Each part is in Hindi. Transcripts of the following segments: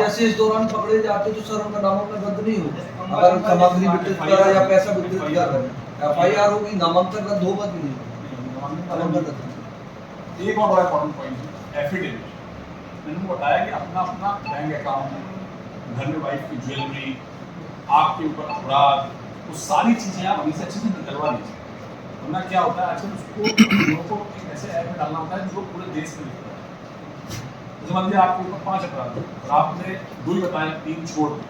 जैसे इस दौरान पकड़े जाते तो सर उनका नामांकन रद्द नहीं होगा। अगर सामग्री वितरित करा या पैसा वितरित कर रहे हैं, FIR होगी, नामांकन रद्द होगा कि नहीं? नामांकन रद्द। एक और बड़ा इम्पोर्टेंट पॉइंट है एफिडेविट। मैंने बताया कि अपना अपना बैंक अकाउंट, घर में वाइफ की ज्वेलरी, आपके ऊपर अपराध, वो सारी चीज़ें आप अभी से अच्छे से निकलवा लीजिए। वरना क्या होता है आजकल उसको लोगों को एक ऐसे ऐप में डालना होता है जो पूरे देश में दिखता है। जैसे मान लीजिए आपके ऊपर 5 अपराध और आपने 2 ही बताए, 3 छोड़ दिए,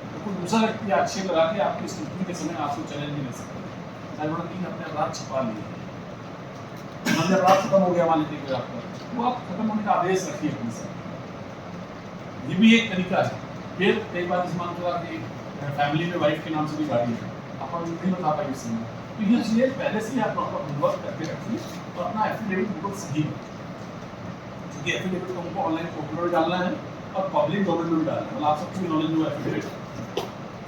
तो कोई दूसरा व्यक्ति आक्षेप लगा के आपकी स्थिति के समय आपसे चैलेंज नहीं ले सकता। शायद उन्होंने 3 अपने अपराध छिपा लिए, मान लीजिए अपराध खत्म हो गया, मान लीजिए कोई आपका, वो आप खत्म होने का आदेश रखिए अपने साथ। ये भी एक तरीका है। फिर कई बार इस मान लो कि फैमिली में वाइफ के नाम से भी गाड़ी है, अपन नहीं बता पाए इस समय, तो ये चीज़ें पहले से ही आप प्रॉपर होमवर्क करके रखिए और अपना एफिडेविट बिल्कुल सही है। क्योंकि एफिडेविट को हमको ऑनलाइन पोर्टल में डालना है और पब्लिक डोमेन में भी डालना है। मतलब आप सबको नॉलेज में एफिडेविट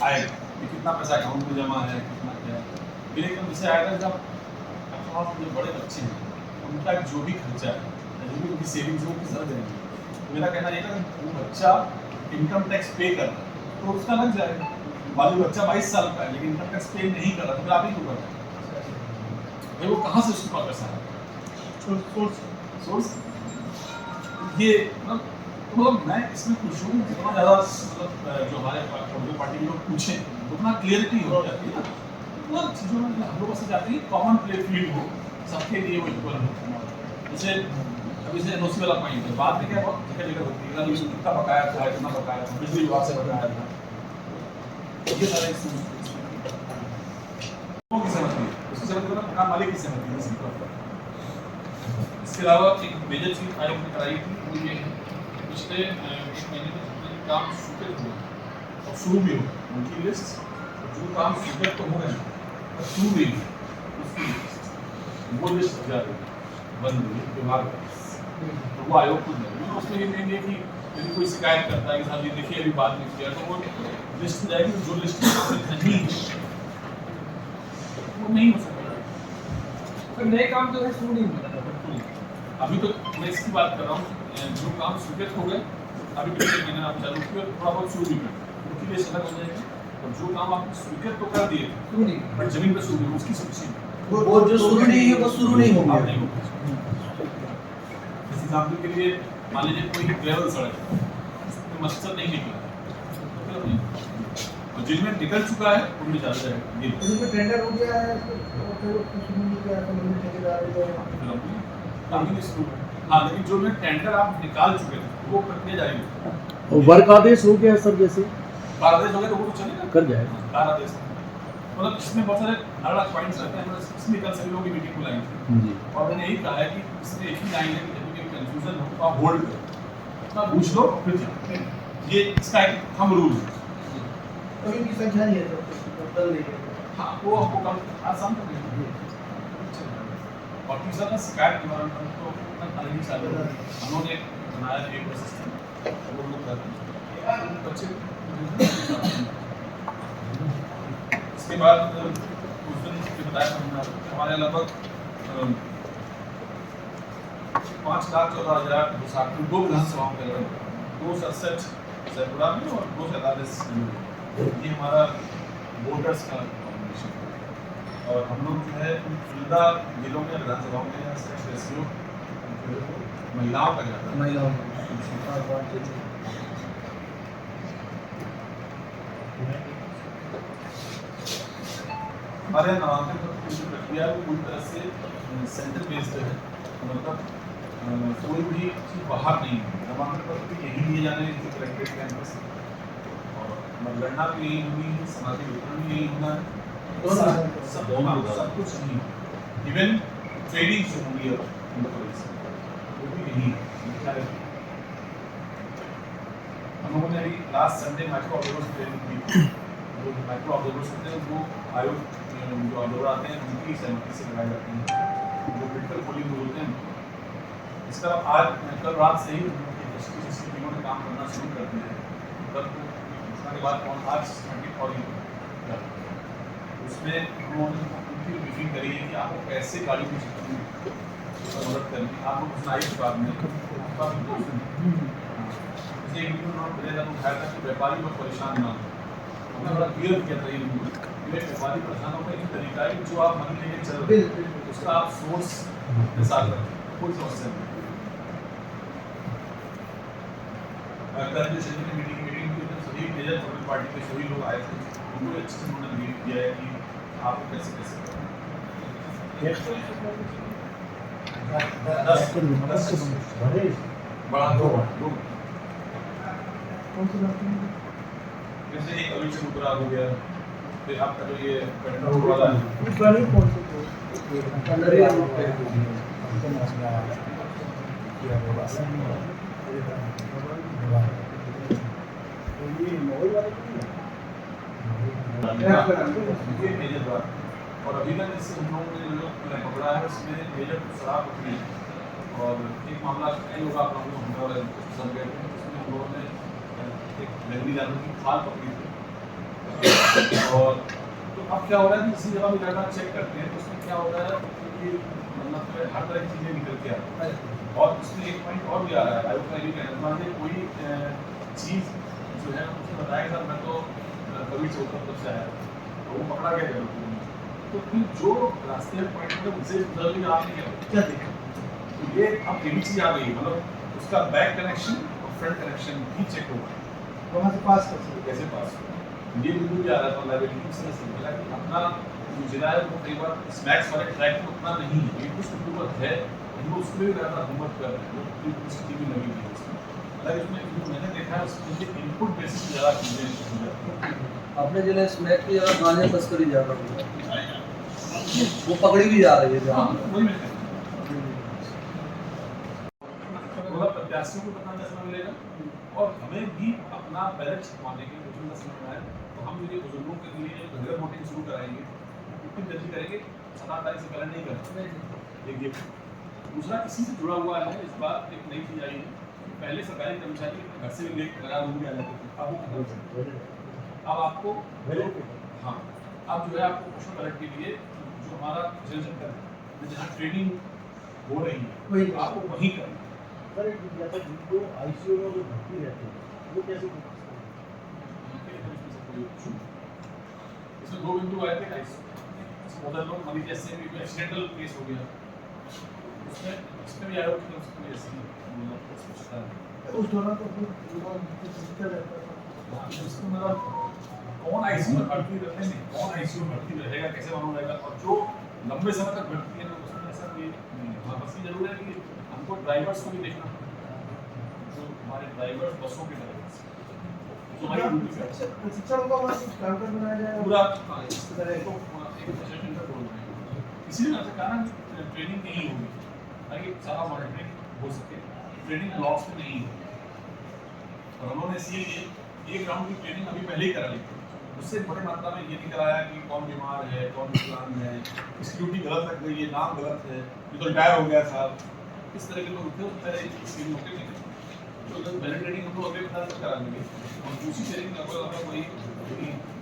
आएगा कि कितना पैसा अकाउंट में जमा है, कितना क्या है। फिर एकदम जैसे आएगा जब आप जो बड़े बच्चे हैं उनका जो भी खर्चा है, जो भी उनकी सेविंग्स है वो किस तरह देंगे। मेरा कहना ये था कि वो बच्चा इनकम टैक्स पे कर रहा है तो उसका लग जाएगा। मान लो बच्चा 22 साल का है लेकिन इनकम टैक्स पे नहीं कर रहा तो फिर आप ही क्यों कर रहे हैं भाई? वो कहाँ से उसके पास पैसा है? सोर्स ये मतलब मैं इसमें खुश हूँ। जितना ज़्यादा मतलब जो हमारे पोलिटिकल पार्टी के लोग पूछें उतना क्लियरिटी हो जाती है ना, उतना चीज़ों में हम लोग से जाते हैं कॉमन प्ले फील्ड हो, सबके लिए वो इक्वल हो। जैसे अभी से एनओसी वाला पॉइंट है, बात में क्या बहुत जगह जगह होती है कि कितना बकाया था, कितना बकाया था, बिजली विभाग से बकाया था, ये सारे की सहमति, उसकी सहमति मतलब मकान मालिक की सहमति है। इसके अलावा एक मेजर चीज आयोग ने कराई थी वो ये है, पिछले 1 महीने में काम स्वीकृत हुआ और शुरू भी हुआ उनकी लिस्ट, जो काम स्वीकृत तो हो गए और शुरू भी उसकी वो लिस्ट हो जाती है बंद हुई विभाग का, तो वो आयोग को देंगे। उसमें ये नहीं है कि यदि कोई शिकायत करता है कि साहब ये देखिए अभी बात नहीं किया, तो वो लिस्ट में जाएगी, जो लिस्ट नहीं वो नहीं हो सकता। तो नए काम जो है शुरू नहीं हुआ अभी तो मैं इसकी बात कर रहा हूँ, जो काम स्वीकृत हो गए अभी पिछले महीने आप चालू किए और थोड़ा बहुत शुरू भी करें, उनकी लिस्ट अलग हो जाएगी। और जो काम आप स्वीकृत तो कर दिए शुरू नहीं, बट जमीन पर शुरू नहीं, उसकी सब्सिडी वो जो शुरू नहीं है वो शुरू नहीं होगा। इस एग्जाम्पल के लिए मान लीजिए कोई ग्रेवल सड़क है, मकसद नहीं निकला तो जिनमें निकल चुका है उनमें चल जाएगा, तो टेंडर हो गया है तो फिर शुरू नहीं किया तो मुझे ठेकेदार हाँ, लेकिन जो में टेंडर आप निकाल चुके थे वो प्रक्रिया जारी है। और वर्क आदेश हो गया सर, जैसे कार आदेश हो गया तो वो तो चलेगा, कर जाएगा कार आदेश। मतलब इसमें बहुत सारे अलग अलग पॉइंट्स रहते हैं। इसमें कल सभी लोगों की मीटिंग बुलाई थी जी, और मैंने यही कहा है कि इसमें एक ही लाइन है कि जब भी कंफ्यूजन हो तो आप होल्ड करो, आप पूछ लो फिर जाओ। ये इसका एक थंब रूल है। अभी की संख्या नहीं है तो बदल देंगे। हाँ, वो हमको कल आसान कर देंगे। और तीसरा था शिकायत निवारण तो नहीं चालू है, हमने बनाया एक सिस्टम वो लोग करते हैं बच्चे। इसके बाद उस दिन बताया हमारे लगभग 5,14,000 मुसाफिर 2 विधानसभाओं के अंदर 267 सैपुरा में और 247 ये हमारा वोटर्स का कॉम्बिनेशन है। और हम लोग जो है 14 जिलों में विधानसभाओं में रेशियो महिलाओं का ज़्यादा है। महिलाओं हमारे नामांकन की जो प्रक्रिया है वो पूरी तरह से सेंटर बेस्ड है, मतलब कोई भी चीज़ बाहर नहीं है। नामांकन पत्र भी यही लिए जाने हैं कलेक्ट्रेट कैंपस और मतगणना भी यही होनी है, सामाजिक वितरण भी यही होना है, सब कुछ यही है। इवन ट्रेनिंग जो होंगी वो भी यही है। हम लोगों ने अभी last Sunday micro observers training की, जो माइक्रो ऑब्जर्वर्स होते हैं वो आयोग जो ऑब्जर्वर आते हैं उनकी सहमति से लगाए जाते हैं, जो क्रिटिकल पोलिंग होते हैं। इसका आज कल रात से ही टीमों ने काम करना शुरू कर दिया है। कल उसके बाद आज 20 और उसमें हम लोगों ने उनकी ब्रीफिंग करी है कि आपको कैसे गाड़ी की मदद करनी, आपको कुछ नाइट बाद में जैसे एक वीडियो उन्होंने मेरे साथ उठाया था कि व्यापारी बहुत परेशान ना हो, उन्होंने बड़ा क्लियर किया था ये वीडियो कि व्यापारी परेशान होगा एक तरीका है कि जो आप मनी लेके चल रहे हैं उसका आप सोर्स के साथ रखें, कोई समस्या नहीं। कल जो सभी की मीटिंग हुई तो सभी मेजर पॉलिटिकल पार्टी के सभी लोग आए थे, उनको अच्छे से उन्होंने लीड किया है कि आपको कैसे कैसे बड़ा दो जैसे एक अभी से मुद्रा हो गया, फिर आपका जो ये पेट्रोल वाला है ये मेजर बात। और अभी तक इससे हम लोगों ने जो पकड़ा है उसमें मेजर शराब पकड़ी है। और एक मामला कई लोग आप लोगों को हमला सब गए थे, उसमें हम लोगों ने एक जंगली जानवर की खाल पकड़ी थी। और तो अब क्या हो रहा है कि किसी जगह भी जाकर चेक करते हैं तो उसमें क्या होता है कि मतलब हर तरह की चीज़ें निकल के आती हैं। और उसमें एक पॉइंट और भी आ रहा है, आयोग का ये कहना मान लीजिए कोई चीज़ जो है उसने बताया था मैं तो कभी चौथा तब से आया तो वो पकड़ा गया जरूर। तो फिर जो रास्ते में पॉइंट में उनसे जल्दी आपने क्या देखा तो ये अब ये भी चीज़ आ गई, मतलब उसका बैक कनेक्शन और फ्रंट कनेक्शन भी चेक होगा वहाँ से पास कर सकते कैसे पास हो। ये बिल्कुल भी आ रहा था लाइबिलिटी से मिला कि अपना जो जिला है वो कई बार स्मैक्स वाले ट्रैक में उतना नहीं है, ये कुछ हुकूमत है वो उसमें भी ज़्यादा हुकूमत कर रहे हैं, वो स्थिति भी लगी हुई है उसमें। हालांकि उसमें मैंने देखा है उसमें इनपुट बेसिस पे ज़्यादा चीज़ें हो जाती हैं। अपने जिले स्मैक की जगह गांजा तस्करी ज़्यादा हो रहा है, वो पकड़ी भी जा रही है जहाँ हाँ, वही मैं थोड़ा प्रत्याशियों को कितना समय मिलेगा और हमें भी अपना बैलेट छपवाने के लिए कितना समय है। तो हम ये बुजुर्गों के लिए रेगुलर वोटिंग शुरू कराएंगे, कितनी जल्दी करेंगे 7 तारीख से पहले नहीं करेंगे। एक ये दूसरा इसी से जुड़ा हुआ है, इस बार एक नई चीज़ आई है, पहले सरकारी कर्मचारी घर से भी लेकर लगा रूम में आ जाते थे, अब आपको हाँ अब जो है आपको पोषण बैलेट के लिए जो हमारा सेंटर है जहाँ ट्रेनिंग हो रही है वही आपको वहीं करना। सर एक जिज्ञासा जिनको आईसीयू में जो भर्ती रहते हैं वो कैसे कर सकते इसमें 2 बिंदु आए थे बहुत लोग मरीज जैसे भी कोई एक्सीडेंटल केस हो गया उसमें भी आयोग की तरफ से कोई ऐसी है उस दौरान तो फिर रहता था इसको मतलब कौन आईसीयू में भर्ती रहते हैं, कौन आईसीयू में भर्ती रहेगा कैसे मालूम रहेगा। और जो लंबे समय तक भर्ती है तो उसमें ऐसा कोई नहीं है। हाँ बस ये जरूर है कि हमको ड्राइवर्स को भी देखना पड़ता है, जो हमारे ड्राइवर्स बसों के ड्राइवर्स जो हमारी ड्यूटी है प्रशिक्षण का वहाँ कुछ काउंटर बनाया जाएगा पूरा इस तरह को एक सेशन का बोल रहे हैं। इसीलिए मैंने कहा ना ट्रेनिंग नहीं होगी ताकि सारा मॉनिटरिंग हो सके, ट्रेनिंग ब्लॉक्स में नहीं है। और उन्होंने इसलिए एक राउंड की ट्रेनिंग अभी पहले ही करा ली, उससे बड़ी मात्रा में ये नहीं कराया कि कौन बीमार है कौन विकलांग है, इसकी ड्यूटी गलत लग गई है, नाम गलत है, ये तो रिटायर हो गया था, इस तरह के लोग थे उस तरह की स्कीम होते नहीं। तो पहले ट्रेनिंग हम लोग अगले साल से करा लेंगे और दूसरी ट्रेनिंग लगभग वही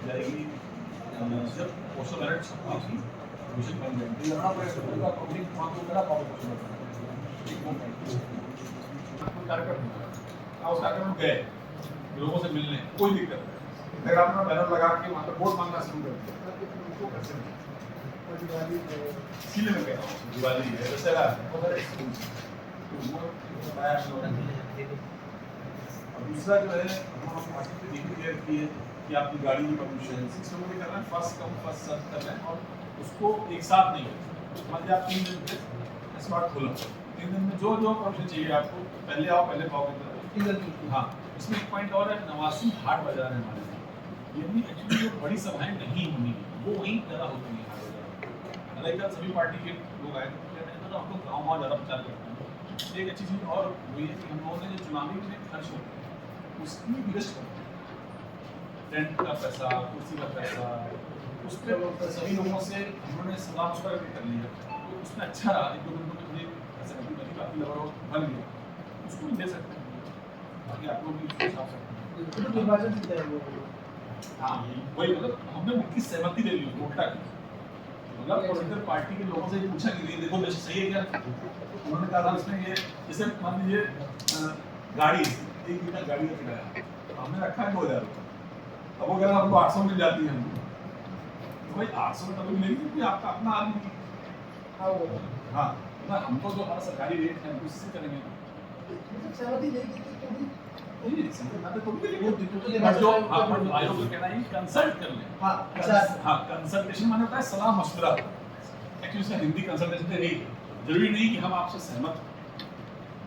जाएगी जब पोस्टल बैलेट छपा थी मिशन बन जाएगी लड़ना पड़ेगा पब्लिक वहाँ को करा पाओ कार्यक्रम उस कार्यक्रम में गए लोगों से मिलने कोई दिक्कत नहीं, अगर आप अपना बैनर लगा के वहाँ पर वोट मांगना शुरू कर दिया तो कैसे नहीं। इसीलिए मैं कह रहा हूँ दिवाली है दशहरा है बहुत सारे और दूसरा जो है हम पार्टी पे ये क्लियर की है कि आपकी गाड़ी की परमिशन 6 लोगों ने करना है, फर्स्ट कम फर्स्ट सर्व करना है और उसको एक साथ नहीं करना। मान लीजिए आप 3 दिन पे स्मार्ट खोला 3 दिन में जो परमिशन चाहिए आपको पहले आओ पहले पाओ की तरह। हाँ इसमें एक पॉइंट और है, नवासी हाट बाजार है हमारे यहाँ, ये भी एक्चुअली जो बड़ी सभाएं नहीं होनी वो वहीं ज़्यादा होती हैं हाट बाजार। हालांकि सभी पार्टी के लोग आए तो हम लोग गाँव ज़्यादा प्रचार करते हैं। एक अच्छी चीज़ और हुई है कि हम लोगों ने जो चुनावी में खर्च होता है उसकी बिगस्ट टेंट का पैसा, कुर्सी का पैसा, उस पर सभी लोगों से हमने सलाह मशवरा भी कर लिया तो उसमें अच्छा रहा। 1-2 दिन में मुझे ऐसा कभी कभी काफ़ी लगा बन गया, उसको भी दे सकते हैं बाकी आप लोग भी उसको छाप सकते हैं। हाँ वही मतलब हमने उनकी सहमति ले ली वोटा की, मतलब पॉलिटिकल पार्टी के लोगों से पूछा कि देखो जैसे सही है क्या, उन्होंने कहा था उसमें ये जैसे मान लीजिए गाड़ी 1 लीटर गाड़ी का किराया, तो हमने रखा है 2000 रुपये। अब वो कह रहा है हमको 800 मिल जाती है हमको, तो भाई 800 में तभी मिलेगी क्योंकि आपका अपना आदमी। हाँ ना, हमको जो हमारा सरकारी रेट है हमको इससे करेंगे ना। सहमति नहीं दी थी तो भी नहीं, समझ में तो भी बट जो आयोग का कहना है कि कंसल्ट कर लें। हाँ अच्छा हाँ, कंसल्टेशन माने होता है सलाह मशवरा। एक्चुअली इसका हिंदी कंसल्टेशन तो नहीं, जरूरी नहीं कि हम आपसे सहमत हों,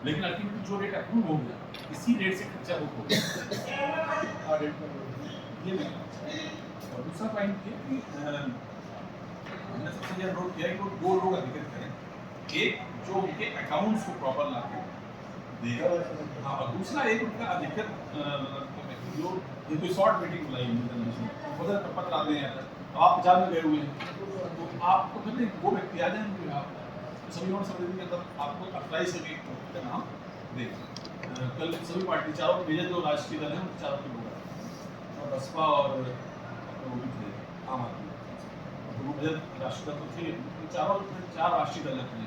लेकिन अल्टीमेटली जो रेट अप्रूव हो गया इसी रेट से खर्चा बुक हो गया। ये नहीं। और दूसरा पॉइंट ये कि हमने सबसे ज़्यादा नोट किया है कि वो 2 लोग अधिकृत करें, एक जो उनके अकाउंट्स को प्रॉपर ला के देगा, हाँ, और दूसरा एक उनका अधिकृत जो ये कोई शॉर्ट मीटिंग बुलाई उधर पत्र आते हैं, तो आप प्रचार में गए हुए हैं, तो आपको फिर नहीं वो व्यक्ति आ जाएंगे, आप सभी और सब के अंदर आपको 28 का नाम दे। कल सभी पार्टी चारों मेजर जो राष्ट्रीय दल है उन चारों के लोग हैं, और बसपा और वो भी थे आम आदमी, तो वो मेजर राष्ट्रीय दल तो थे, चारों 4 राष्ट्रीय दल अपने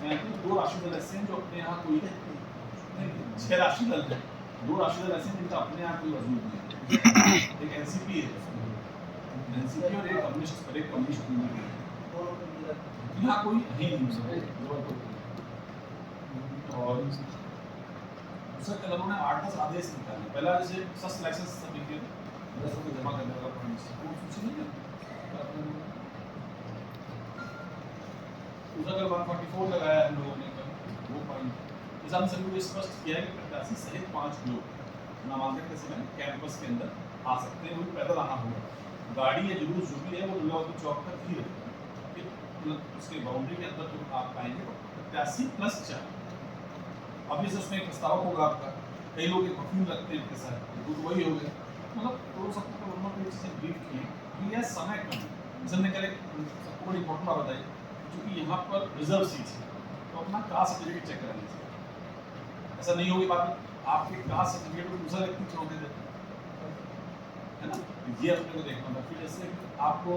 यहाँ 2 राष्ट्रीय दल ऐसे हैं जो अपने यहाँ कोई 6 राष्ट्रीय दल हैं, 2 राष्ट्रीय दल ऐसे हैं जिनका अपने यहाँ कोई वजूद नहीं है। एक एनसीपी है, एनसीपी और एक कम्युनिस्ट है, यहाँ कोई है नहीं। और दूसरा कल उन्होंने 8-10 आदेश निकाले। पहला जैसे सस्ट लाइसेंस सर्टिफिकेट जमा करने वाला पॉइंट सूची नहीं है, दूसरा कल 144 लगाया है लोगों ने वो पॉइंट। किसान सभी को स्पष्ट किया है कि प्रत्याशी सहित 5 लोग नामांकन के समय कैंपस के अंदर आ सकते हैं, वो पैदल आना होगा, गाड़ी या जुलूस जो भी है वो दुर्गावती चौक तक ही रहेगा, मतलब उसके बाउंड्री के अंदर जो आप पाएंगे 87+4। अब जैसे उसमें एक प्रस्तावक होगा आपका, कई लोग एक वकील रखते हैं इनके साथ, तो वही हो गया, मतलब तो सबको उन्होंने एक चीज़ें ब्रीफ की कि यह समय कम है। ने कल सबको बड़ी इंपॉर्टेंट बात बताई, क्योंकि यहाँ पर रिजर्व सीट है तो अपना कास्ट सर्टिफिकेट चेक करानी चाहिए। ऐसा नहीं होगी बात आपके कास्ट सर्टिफिकेट को दूसरा व्यक्ति छोड़ दे देते है ना, ये अपने को देखना था। फिर जैसे आपको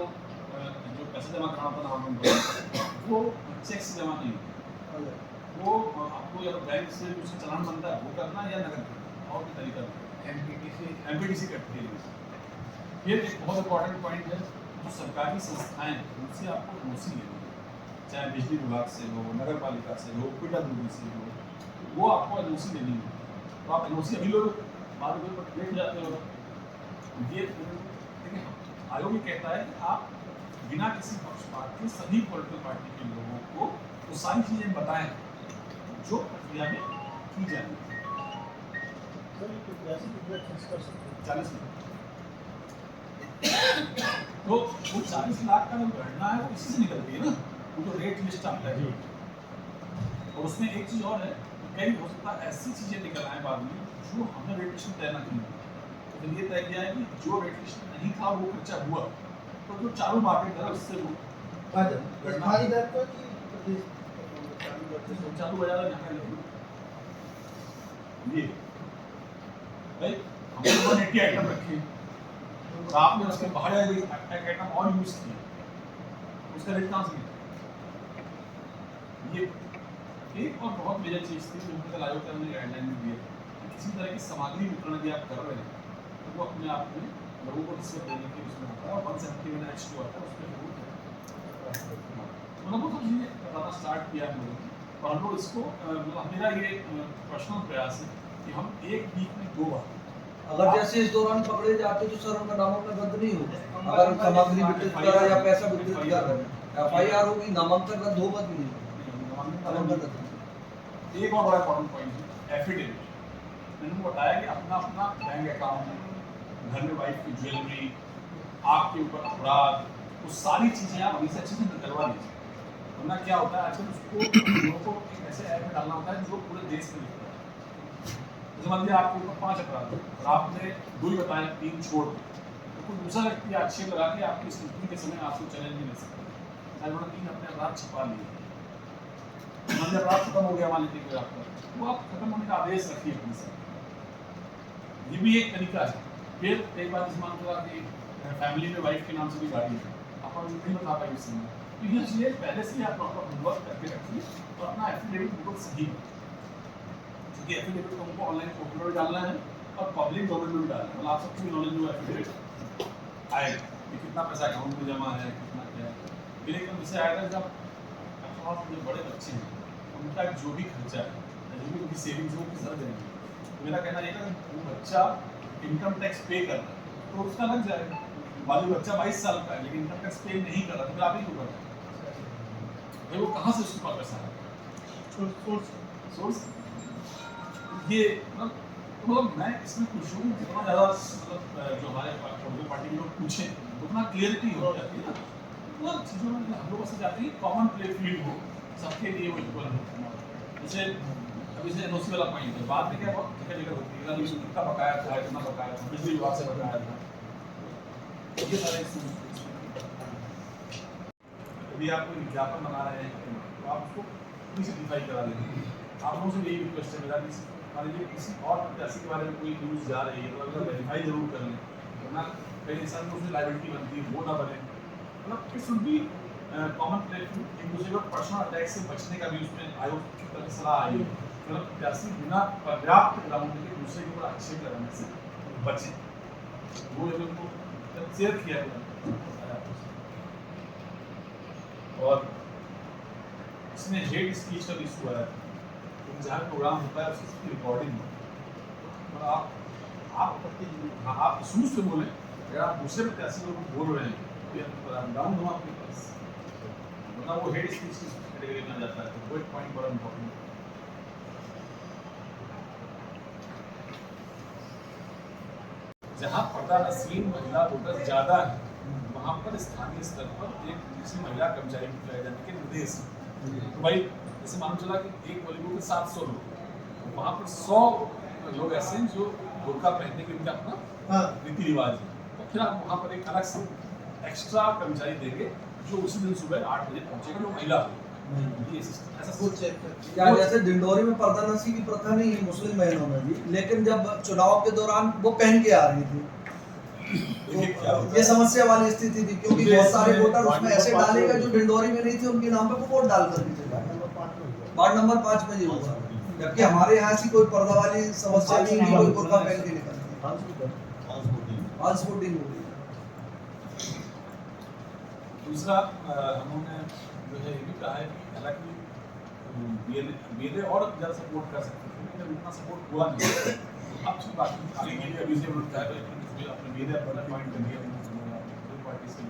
जो पैसा जमा कराना था वो चेक से जमा नहीं होता, वो आपको या तो बैंक से कुछ चालान बनता है वो करना या नगद करना, और भी तरीका एमपीटीसी करती है। ये एक बहुत इंपॉर्टेंट पॉइंट है, जो सरकारी संस्थाएं उनसे आपको एनओसी लेनी है, चाहे बिजली विभाग से हो, नगर पालिका से हो, पीडब्ल्यूडी से हो, वो आपको एनओसी लेनी है। तो आप एनओसी अभी लोग बाद में देख जाते हो। ये देखिए आयोग ये कहता है कि आप बिना किसी पक्षपात के सभी पॉलिटिकल पार्टी के लोगों को वो सारी चीज़ें बताएं जो प्रक्रिया में की जाएगी। 40 लाख तो वो 40 लाख का जो गणना है वो इसी से निकलती है ना, वो जो रेट लिस्ट आता है। और उसमें एक चीज़ और है, कई हो सकता है ऐसी चीज़ें निकल आए बाद में जो हमने रेट लिस्ट तय ना की, तो ये तय किया है कि जो रेट लिस्ट नहीं था वो खर्चा हुआ, तो जो चालू मार्केट है उससे वो चालू बाजार ये भाई हमने 180 आइटम रखे और आपने उसके बाहर एक आइटम और यूज किया, उसका रेट कहाँ से मिला? ये एक और बहुत मेजर चीज़ थी जो कल आयोग का हमने गाइडलाइन में दिया, किसी तरह की सामग्री वितरण यदि आप कर रहे हैं तो वो अपने आप में लोगों को रिश्वत देने के उसमें होता है, और 171H2 आता है उसमें मतलब वो सब चीज़ें बताना स्टार्ट किया हम लोगों ने। और हम लोग इसको मतलब मेरा ये पर्सनल प्रयास है कि हम एक वीक में 2 बार, अगर जैसे इस दौरान पकड़े जाते तो सर उनका नामांकन रद्द नहीं होगा। अगर सामग्री वितरित करा या पैसा वितरित किया करें FIR होगी, नामांकन रद्द होगा कि नहीं? नामांकन रद्द। एक और बड़ा इंपॉर्टेंट पॉइंट है एफिडेविट। मैंने बताया कि अपना अपना बैंक अकाउंट, घर में वाइफ की ज्वेलरी, आपके ऊपर अपराध, वो सारी चीज़ें आप अभी से अच्छे से निकलवा लीजिए, वरना क्या होता है आजकल उसको लोगों को एक ऐसे ऐप में डालना होता है जो पूरे देश में दिखता है। जैसे मान लीजिए आपके ऊपर 5 अपराध और आपने 2 ही बताए, 3 छोड़ दिए, तो कोई दूसरा व्यक्ति आक्षेप लगा के आपकी स्क्रूटनी के समय आपको चैलेंज नहीं ले सकता। चाहे उन्होंने 3 अपने अपराध छिपा लिए, मान लीजिए अपराध खत्म हो गया, मान लीजिए कोई आपका, वो आप खत्म होने का आदेश रखिए अपने साथ, ये भी एक तरीका है। फिर एक बार इस मान लो कि फैमिली में वाइफ के नाम से भी गाड़ी है, आप नहीं बता पाए इस समय, तो ये चीज़ें पहले से ही आप प्रॉपर होमवर्क करके रखिए और अपना एफिडेविट बिल्कुल सही, कि एफिडेविट को हमको ऑनलाइन पोर्टल में डालना है और पब्लिक डोमेन में भी डालना है, मतलब आप सबको भी नॉलेज जो एफिडेविट आएगा कि कितना पैसा अकाउंट में जमा है, कितना क्या है। फिर एकदम जैसे आएगा जब अकाउंट जो बड़े बच्चे हैं उनका जो भी खर्चा है, जो भी उनकी सेविंग्स है वो किस तरह देंगे। तो मेरा कहना ये है कि वो बच्चा इनकम टैक्स पे कर रहा है तो उसका लग जाएगा। मान लो बच्चा 22 साल का है लेकिन इनकम टैक्स पे नहीं कर रहा तो फिर आप ही क्यों कर रहे हैं? भाई वो कहाँ से उसके पास पैसा है? सोर्स ये मतलब मैं इसमें खुश हूँ जितना ज़्यादा मतलब जो हमारे पोलिटिकल पार्टी के लोग पूछें उतना क्लियरिटी हो जाती है ना, मतलब चीज़ों में हम लोग से जाती है कॉमन प्ले फील्ड हो सबके लिए वो इक्वल हो। जैसे अभी से एनओसी वाला पॉइंट है, बाद में क्या बहुत जगह जगह होती है कि कितना बकाया था, इतना बकाया था, बिजली विभाग से बकाया था, ये सारे यदि आप कोई विज्ञापन बना रहे हैं तो आप उसको डिफाई करा देंगे। आप लोगों से यही रिक्वेस्ट है मेरा कि मान लीजिए किसी और प्रत्याशी के बारे में कोई न्यूज़ जा रही है तो अगर वेरीफाई जरूर कर लें, वरना कई इंसान को उसमें लाइबिलिटी बनती है, वो ना बने। मतलब it should be common platform, एक दूसरे को पर्सनल अटैक से बचने का भी उसमें आयोग की तरफ से सलाह आई है। मतलब प्रत्याशी बिना पर्याप्त ग्राउंड के दूसरे के ऊपर आक्षेप लगाने से बचें, वो उनको शेयर किया गया। और इसमें हेड स्पीच का इशू है, जहाँ प्रोग्राम होता है उसकी रिकॉर्डिंग हो और आप शुरू से बोलें, अगर आप दूसरे प्रत्याशी लोग बोल रहे हैं तो ये डाउन हो आपके पास, वरना वो हेड स्पीच की कैटेगरी में आ जाता है। तो वो एक पॉइंट बड़ा इम्पोर्टेंट है। जहाँ पर्दा नसीब महिला वोटर ज़्यादा है वहाँ पर स्थानीय स्तर पर एक दूसरी महिला कर्मचारी को लगाए जाने के निर्देश हैं। तो भाई जैसे मालूम चला कि एक पोलिंग के 700 लोग, वहाँ पर 100 लोग ऐसे हैं जो बुर्का पहनने के उनका अपना रीति रिवाज है, तो फिर आप वहाँ पर एक अलग से एक्स्ट्रा कर्मचारी देंगे जो उसी दिन सुबह 8 बजे पहुँचेगा, जो महिला हो। ये सिस्टम ऐसा वो चेक क्या जैसे डिंडोरी में पर्दा नसी की प्रथा नहीं है मुस्लिम बहनों में भी, लेकिन जब चुनाव के दौरान वो पहन के आ रही थी तो ये समस्या वाली स्थिति थी, क्योंकि बहुत सारे वोटर उसमें ऐसे डालेगा जो डिंडोरी में नहीं थे उनके नाम पे वो वोट डाल कर दीजिएगा। वार्ड नंबर 5 में ये हुआ, जबकि हमारे यहाँ ऐसी कोई पर्दा वाली समस्या नहीं है, कोई बुर्का पहन के निकलती वोटिंग हो गई। दूसरा हमने जो है ये भी कहा है कि हालांकि मेरे और ज़्यादा सपोर्ट कर सकते थे लेकिन उतना सपोर्ट हुआ नहीं। अब की बात अभी से उन्होंने अपने मेरे अपना पॉइंट कर दिया पार्टी से